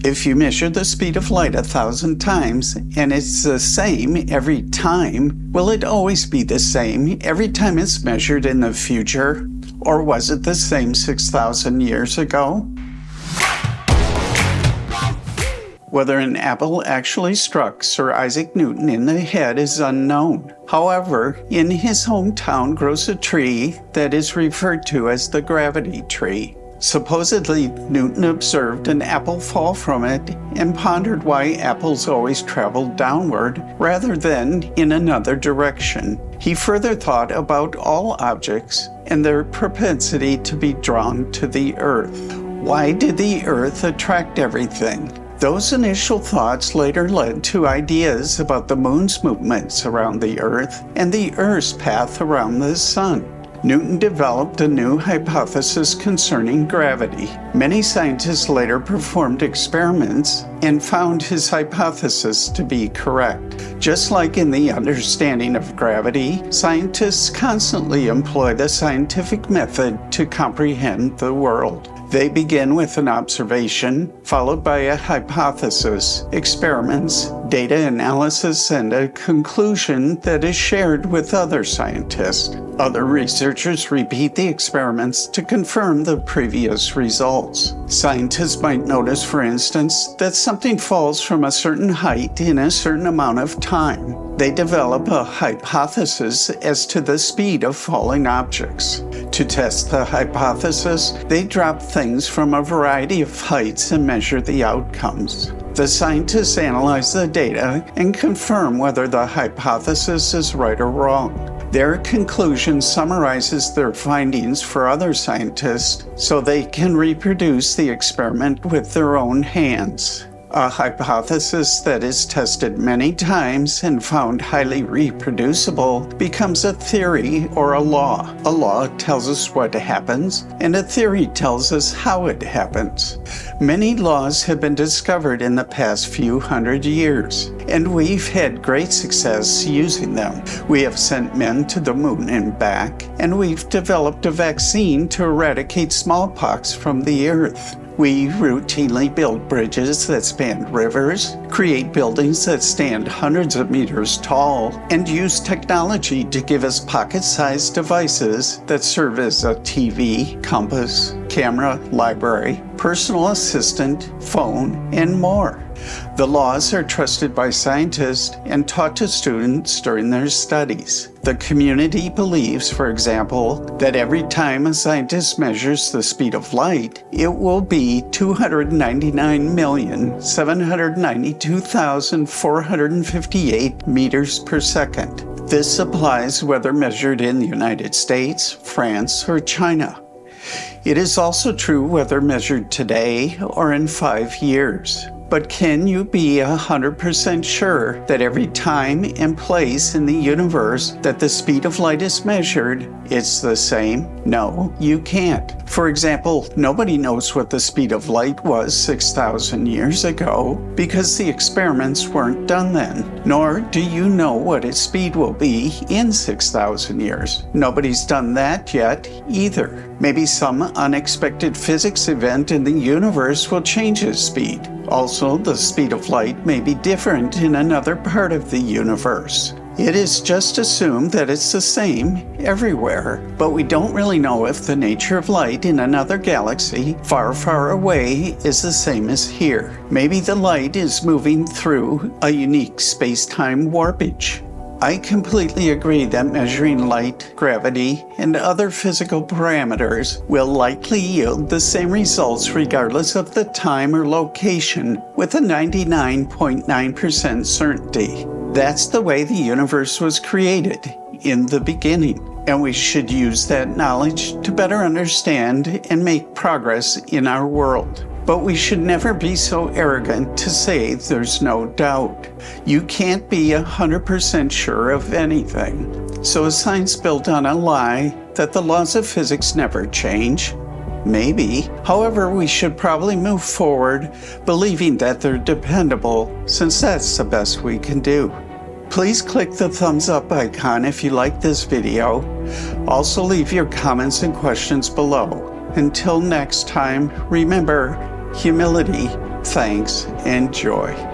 If you measure the speed of light 1,000 times and it's the same every time, will it always be the same every time it's measured in the future? Or was it the same 6,000 years ago? Whether an apple actually struck Sir Isaac Newton in the head is unknown. However, in his hometown grows a tree that is referred to as the gravity tree. Supposedly, Newton observed an apple fall from it and pondered why apples always traveled downward rather than in another direction. He further thought about all objects and their propensity to be drawn to the earth. Why did the earth attract everything? Those initial thoughts later led to ideas about the moon's movements around the earth and the earth's path around the sun. Newton developed a new hypothesis concerning gravity. Many scientists later performed experiments and found his hypothesis to be correct. Just like in the understanding of gravity, scientists constantly employ the scientific method to comprehend the world. They begin with an observation, followed by a hypothesis, experiments, data analysis, and a conclusion that is shared with other scientists. Other researchers repeat the experiments to confirm the previous results. Scientists might notice, for instance, that something falls from a certain height in a certain amount of time. They develop a hypothesis as to the speed of falling objects. To test the hypothesis, they drop things from a variety of heights and measure the outcomes. The scientists analyze the data and confirm whether the hypothesis is right or wrong. Their conclusion summarizes their findings for other scientists so they can reproduce the experiment with their own hands. A hypothesis that is tested many times and found highly reproducible becomes a theory or a law. A law tells us what happens, and a theory tells us how it happens. Many laws have been discovered in the past few hundred years, and we've had great success using them. We have sent men to the moon and back, and we've developed a vaccine to eradicate smallpox from the earth. We routinely build bridges that span rivers, create buildings that stand hundreds of meters tall, and use technology to give us pocket-sized devices that serve as a TV, compass, camera, library, personal assistant, phone, and more. The laws are trusted by scientists and taught to students during their studies. The community believes, for example, that every time a scientist measures the speed of light, it will be 299,792,458 meters per second. This applies whether measured in the United States, France, or China. It is also true whether measured today or in 5 years. But can you be 100% sure that every time and place in the universe that the speed of light is measured, it's the same? No, you can't. For example, nobody knows what the speed of light was 6,000 years ago because the experiments weren't done then. Nor do you know what its speed will be in 6,000 years. Nobody's done that yet either. Maybe some unexpected physics event in the universe will change its speed. Also, the speed of light may be different in another part of the universe. It is just assumed that it's the same everywhere, but we don't really know if the nature of light in another galaxy far, far away is the same as here. Maybe the light is moving through a unique space-time warpage. I completely agree that measuring light, gravity, and other physical parameters will likely yield the same results regardless of the time or location with a 99.9% certainty. That's the way the universe was created in the beginning, and we should use that knowledge to better understand and make progress in our world. But we should never be so arrogant to say there's no doubt. You can't be 100% sure of anything. So is science built on a lie that the laws of physics never change? Maybe. However, we should probably move forward believing that they're dependable, since that's the best we can do. Please click the thumbs up icon if you like this video. Also leave your comments and questions below. Until next time, remember, humility thanks, and joy.